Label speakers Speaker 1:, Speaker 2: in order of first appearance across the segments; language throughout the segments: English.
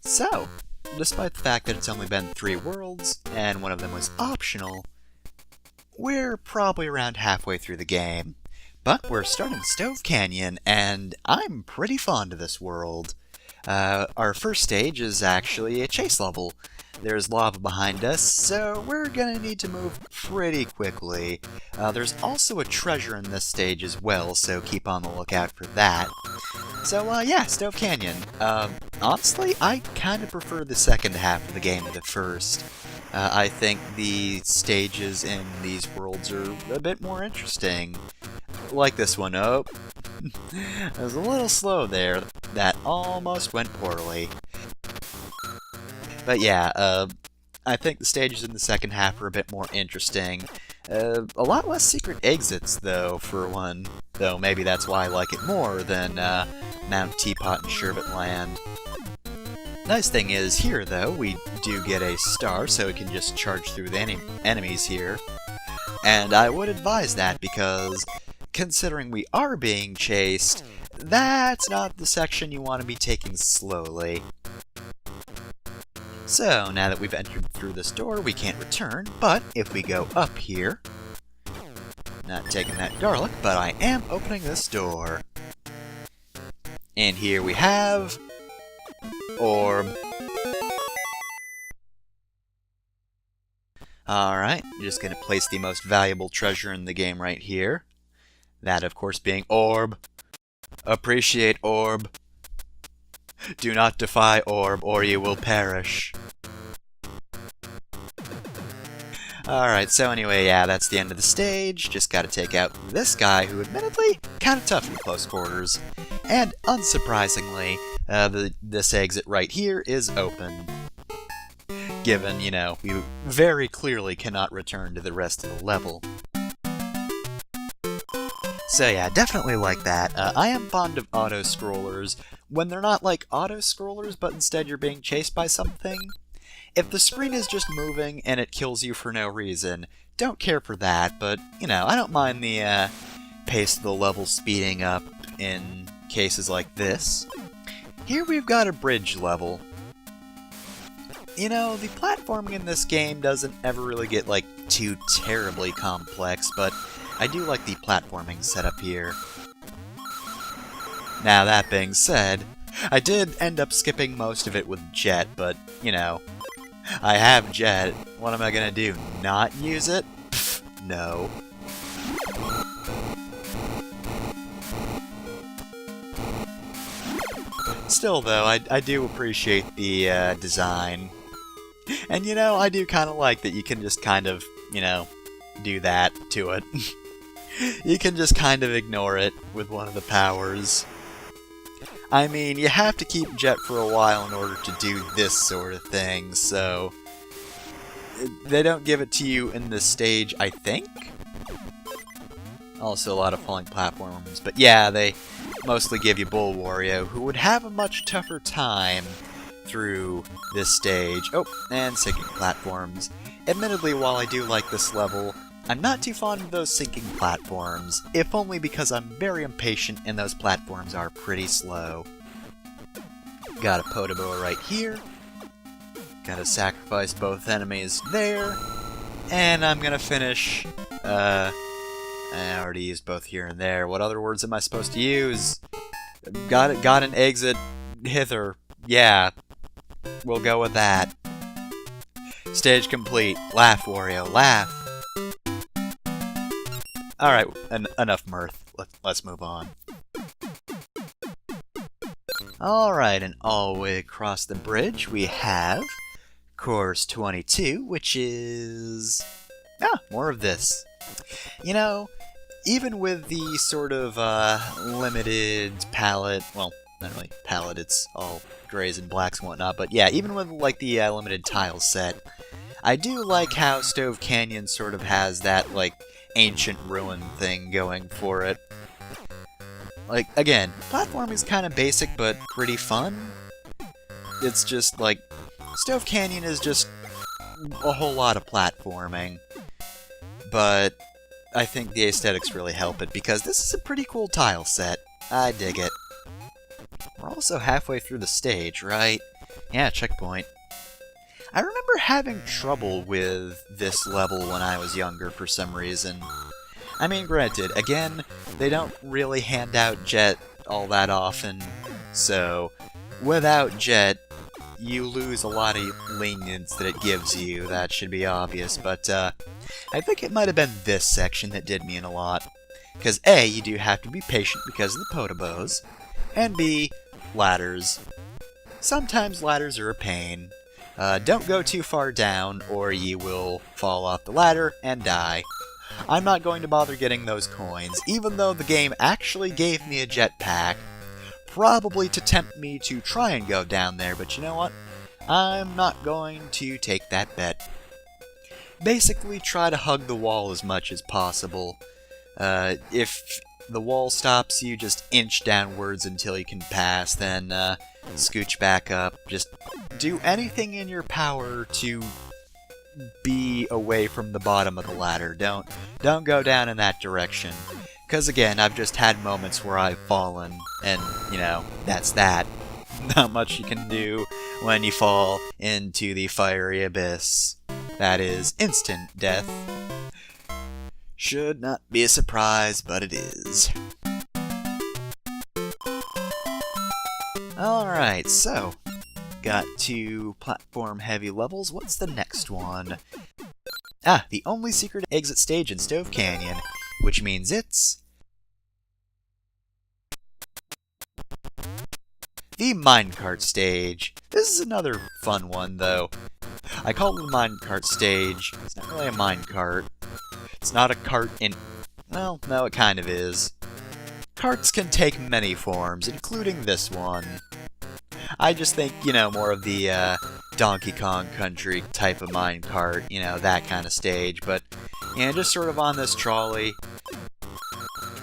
Speaker 1: So, despite the fact that it's only been 3 worlds, and one of them was optional, we're probably around halfway through the game. But we're starting Stove Canyon, and I'm pretty fond of this world. Our first stage is actually a chase level. There's lava behind us, so we're gonna need to move pretty quickly. There's also a treasure in this stage as well, so keep on the lookout for that. So, yeah, Stove Canyon. Honestly, I kind of prefer the second half of the game to the first. I think the stages in these worlds are a bit more interesting. Like this one. Oh, I was a little slow there. That almost went poorly. But yeah, I think the stages in the second half are a bit more interesting. A lot less secret exits, though, for one. Though maybe that's why I like it more than Mount Teapot and Sherbet Land. Nice thing is, here, though, we do get a star, so we can just charge through the enemies here. And I would advise that, because considering we are being chased, that's not the section you want to be taking slowly. So, now that we've entered through this door, we can't return, but if we go up here... Not taking that garlic, but I am opening this door. And here we have... Orb. Alright, just gonna place the most valuable treasure in the game right here. That, of course, being Orb. Appreciate Orb. Do not defy Orb, or you will perish. Alright, so anyway, yeah, that's the end of the stage. Just gotta take out this guy, who admittedly, kinda tough in close quarters. And, unsurprisingly, this exit right here is open. Given, you know, you very clearly cannot return to the rest of the level. So yeah, definitely like that. I am fond of auto-scrollers when they're not like auto-scrollers, but instead you're being chased by something. If the screen is just moving and it kills you for no reason, don't care for that, but, you know, I don't mind the pace of the level speeding up in cases like this. Here we've got a bridge level. You know, the platforming in this game doesn't ever really get, like, too terribly complex, but I do like the platforming setup here. Now, that being said, I did end up skipping most of it with Jet, but, you know, I have Jet. What am I gonna do? Not use it? Pfft, no. Still, though, I do appreciate the design. And, you know, I do kind of like that you can just kind of, you know, do that to it. You can just kind of ignore it with one of the powers. I mean, you have to keep Jet for a while in order to do this sort of thing, so... They don't give it to you in this stage, I think? Also a lot of falling platforms, but yeah, they mostly give you Bull Wario, who would have a much tougher time through this stage. Oh, and sinking platforms. Admittedly, while I do like this level, I'm not too fond of those sinking platforms, if only because I'm very impatient and those platforms are pretty slow. Got a Podoboa right here. Gotta sacrifice both enemies there. And I'm gonna finish, I already used both here and there. What other words am I supposed to use? Got an exit hither. Yeah, we'll go with that. Stage complete. Laugh, Wario, laugh. Alright, enough mirth. Let's move on. Alright, and all the way across the bridge we have Course 22, which is... more of this. You know, even with the sort of limited palette, well, not really palette, it's all grays and blacks and whatnot, but yeah, even with like the limited tile set, I do like how Stove Canyon sort of has that, like, ancient ruin thing going for it. Like, again, platforming is kind of basic, but pretty fun. It's just, like, Stove Canyon is just a whole lot of platforming. But I think the aesthetics really help it, because this is a pretty cool tile set. I dig it. We're also halfway through the stage, right? Yeah, checkpoint. I remember having trouble with this level when I was younger for some reason. I mean, granted, again, they don't really hand out Jet all that often, so without Jet, you lose a lot of lenience that it gives you. That should be obvious, but I think it might have been this section that did me in a lot. Because A, you do have to be patient because of the potobos, and B, ladders. Sometimes ladders are a pain. Don't go too far down, or you will fall off the ladder and die. I'm not going to bother getting those coins, even though the game actually gave me a jetpack, probably to tempt me to try and go down there, but you know what? I'm not going to take that bet. Basically, try to hug the wall as much as possible. If the wall stops you, just inch downwards until you can pass, then scooch back up. Just do anything in your power to be away from the bottom of the ladder. Don't go down in that direction. Because again, I've just had moments where I've fallen, and, you know, that's that. Not much you can do when you fall into the fiery abyss. That is instant death. Should not be a surprise, but it is. Alright, so, got 2 platform-heavy levels. What's the next one? Ah, the only secret exit stage in Stove Canyon, which means it's the minecart stage. This is another fun one, though. I call it the minecart stage. It's not really a minecart. It's not a cart in... well, no, it kind of is. Carts can take many forms, including this one. I just think, you know, more of the Donkey Kong Country type of minecart, you know, that kind of stage. But, you know, just sort of on this trolley,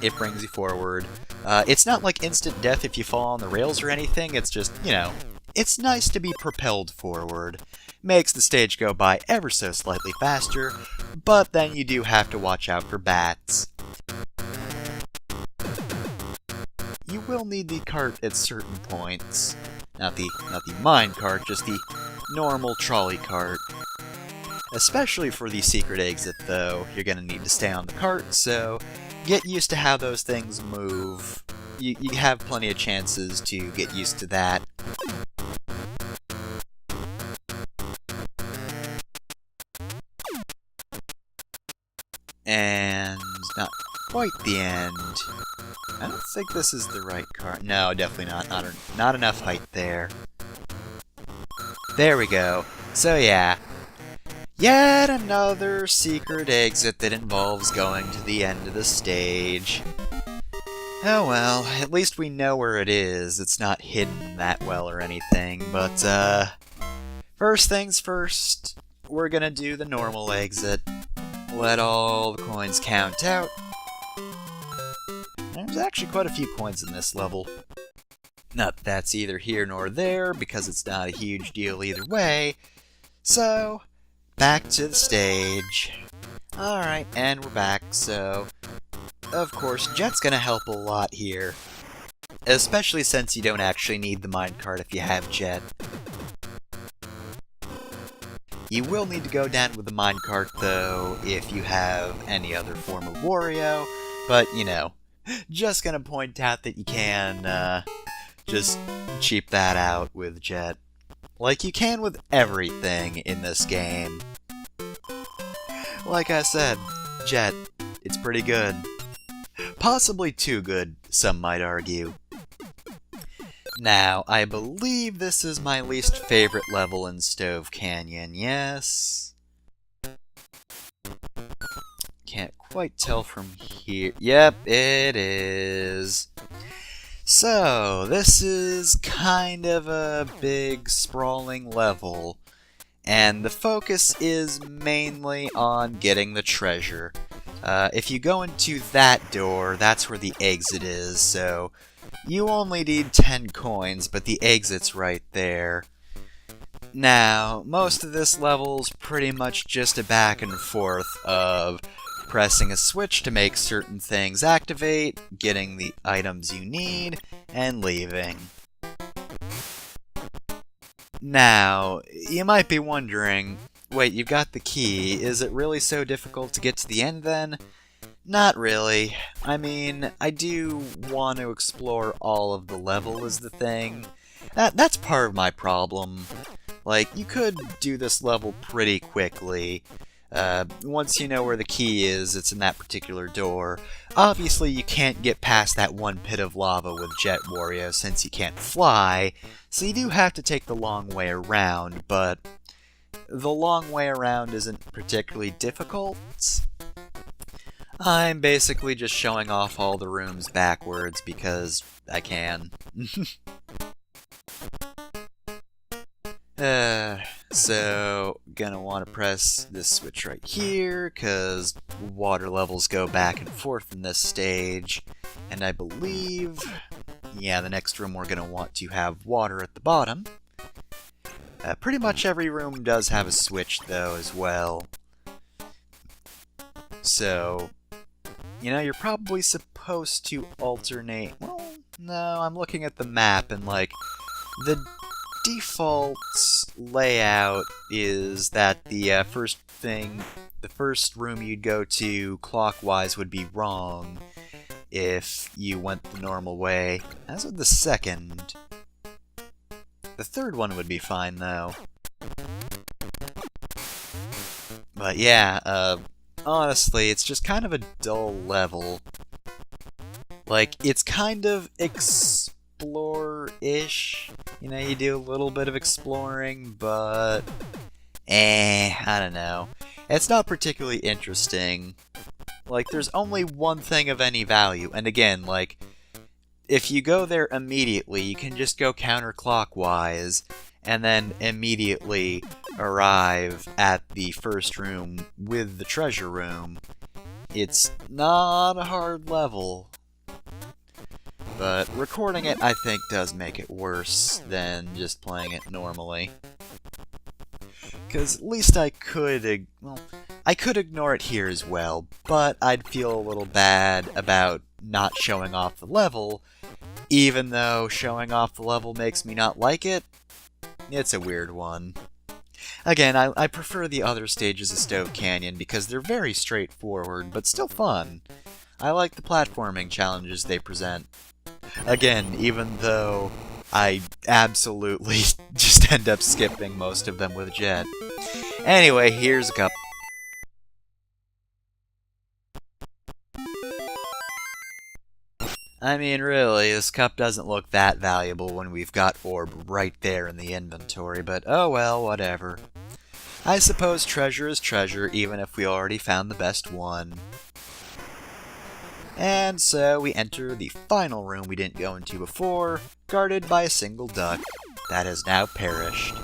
Speaker 1: it brings you forward. It's not like instant death if you fall on the rails or anything, it's just, you know, it's nice to be propelled forward. Makes the stage go by ever so slightly faster, but then you do have to watch out for bats. You will need the cart at certain points. Not the mine cart, just the normal trolley cart. Especially for the secret exit, though, you're gonna need to stay on the cart, so get used to how those things move. You have plenty of chances to get used to that. And not quite the end. I don't think this is the right cart. No, definitely not. Not enough height there. There we go. So yeah. Yet another secret exit that involves going to the end of the stage. Oh well, at least we know where it is. It's not hidden that well or anything, but first things first, we're gonna do the normal exit. Let all the coins count out. There's actually quite a few coins in this level. Not that that's either here nor there, because it's not a huge deal either way. So, back to the stage. Alright, and we're back, so... of course, Jet's gonna help a lot here. Especially since you don't actually need the minecart if you have Jet. You will need to go down with the minecart, though, if you have any other form of Wario, but, you know, just gonna point out that you can, just cheap that out with Jet. Like you can with everything in this game. Like I said, Jet, it's pretty good. Possibly too good, some might argue. Now, I believe this is my least favorite level in Stove Canyon, yes? Can't quite tell from here. Yep, it is. So, this is kind of a big, sprawling level, and the focus is mainly on getting the treasure. If you go into that door, that's where the exit is, so you only need 10 coins, but the exit's right there. Now, most of this level's pretty much just a back and forth of pressing a switch to make certain things activate, getting the items you need, and leaving. Now, you might be wondering, wait, you've got the key, is it really so difficult to get to the end then? Not really. I mean, I do want to explore all of the level is the thing. That's part of my problem. Like, you could do this level pretty quickly. Once you know where the key is, it's in that particular door. Obviously, you can't get past that one pit of lava with Jet Wario since you can't fly, so you do have to take the long way around, but the long way around isn't particularly difficult. I'm basically just showing off all the rooms backwards because I can. So, gonna want to press this switch right here, because water levels go back and forth in this stage, and I believe, yeah, the next room we're gonna want to have water at the bottom. Pretty much every room does have a switch, though, as well. So, you know, you're probably supposed to alternate. Well, no, I'm looking at the map, and, like, the default layout is that the first room you'd go to clockwise would be wrong if you went the normal way, as would the second. The third one would be fine, though. But yeah, honestly, it's just kind of a dull level. Like, it's kind of explore-ish. You know, you do a little bit of exploring, but I don't know. It's not particularly interesting. Like, there's only one thing of any value, and again, like, if you go there immediately, you can just go counterclockwise, and then immediately arrive at the first room with the treasure room. It's not a hard level. But recording it, I think, does make it worse than just playing it normally. Because at least I could, I could ignore it here as well, but I'd feel a little bad about not showing off the level, even though showing off the level makes me not like it. It's a weird one. Again, I prefer the other stages of Stove Canyon because they're very straightforward, but still fun. I like the platforming challenges they present. Again, even though I absolutely just end up skipping most of them with Jet. Anyway, here's a cup. I mean, really, this cup doesn't look that valuable when we've got orb right there in the inventory, but oh well, whatever. I suppose treasure is treasure, even if we already found the best one. And so we enter the final room we didn't go into before, guarded by a single duck that has now perished.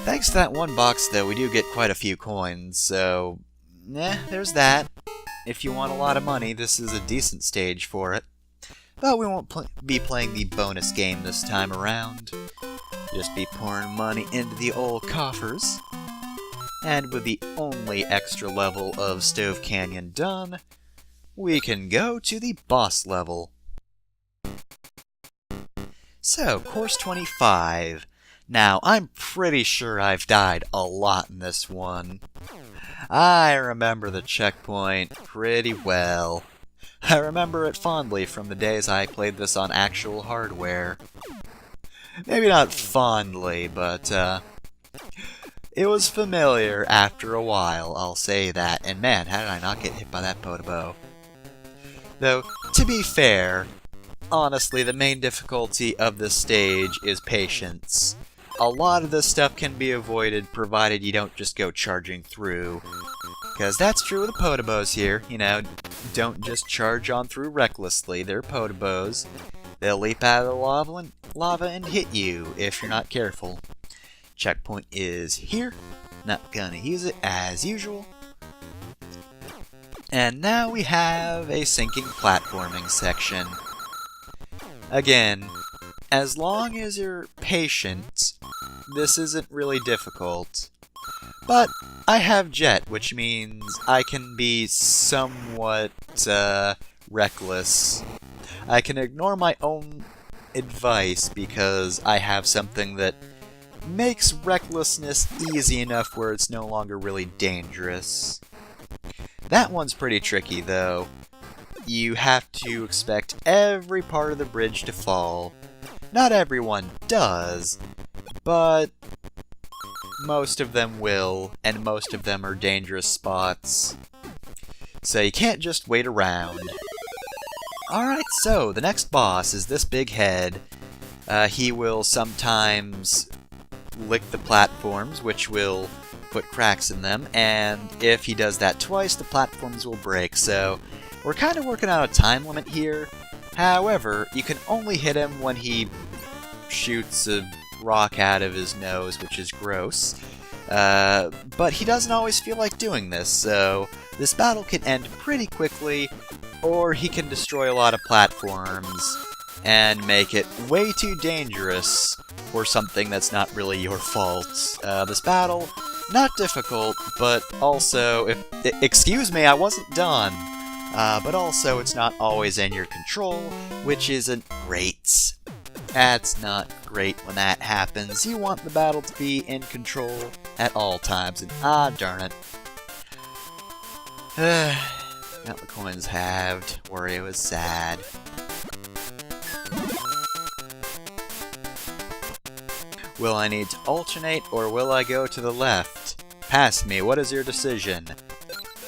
Speaker 1: Thanks to that one box, though, we do get quite a few coins, so there's that. If you want a lot of money, this is a decent stage for it. But we won't be playing the bonus game this time around. Just be pouring money into the old coffers. And with the only extra level of Stove Canyon done, we can go to the boss level. So, course 25. Now, I'm pretty sure I've died a lot in this one. I remember the checkpoint pretty well. I remember it fondly from the days I played this on actual hardware. Maybe not fondly, but, it was familiar after a while, I'll say that. And man, how did I not get hit by that Podobo? Though, to be fair, honestly, the main difficulty of this stage is patience. A lot of this stuff can be avoided provided you don't just go charging through. Because that's true with the Podobos here, you know, don't just charge on through recklessly, they're Podobos. They'll leap out of the lava and hit you if you're not careful. Checkpoint is here, not gonna use it as usual. And now we have a sinking platforming section. Again, as long as you're patient, this isn't really difficult. But I have Jet, which means I can be somewhat reckless. I can ignore my own advice because I have something that makes recklessness easy enough where it's no longer really dangerous. That one's pretty tricky, though. You have to expect every part of the bridge to fall. Not everyone does, but most of them will, and most of them are dangerous spots. So you can't just wait around. Alright, so the next boss is this big head. He will sometimes lick the platforms, which will put cracks in them, and if he does that twice, the platforms will break, so we're kind of working on a time limit here. However, you can only hit him when he shoots a rock out of his nose, which is gross. But he doesn't always feel like doing this, so this battle can end pretty quickly, or he can destroy a lot of platforms and make it way too dangerous for something that's not really your fault. This battle, not difficult, but also, excuse me, I wasn't done. But also, it's not always in your control, which isn't great. That's not great when that happens. You want the battle to be in control at all times, and darn it. Got the coins halved. Wario is sad. Will I need to alternate, or will I go to the left? Pass me, what is your decision?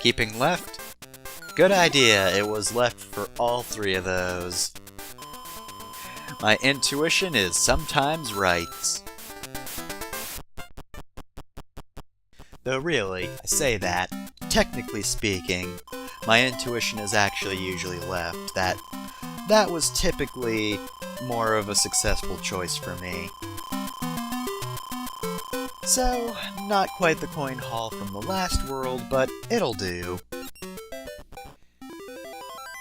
Speaker 1: Keeping left? Good idea, it was left for all three of those. My intuition is sometimes right. Though really, I say that, technically speaking, my intuition is actually usually left. That was typically more of a successful choice for me. So, not quite the coin haul from the last world, but it'll do.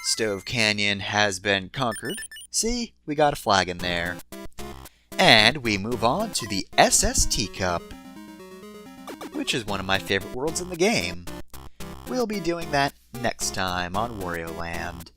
Speaker 1: Stove Canyon has been conquered. See, we got a flag in there. And we move on to the SST Cup, which is one of my favorite worlds in the game. We'll be doing that next time on Wario Land.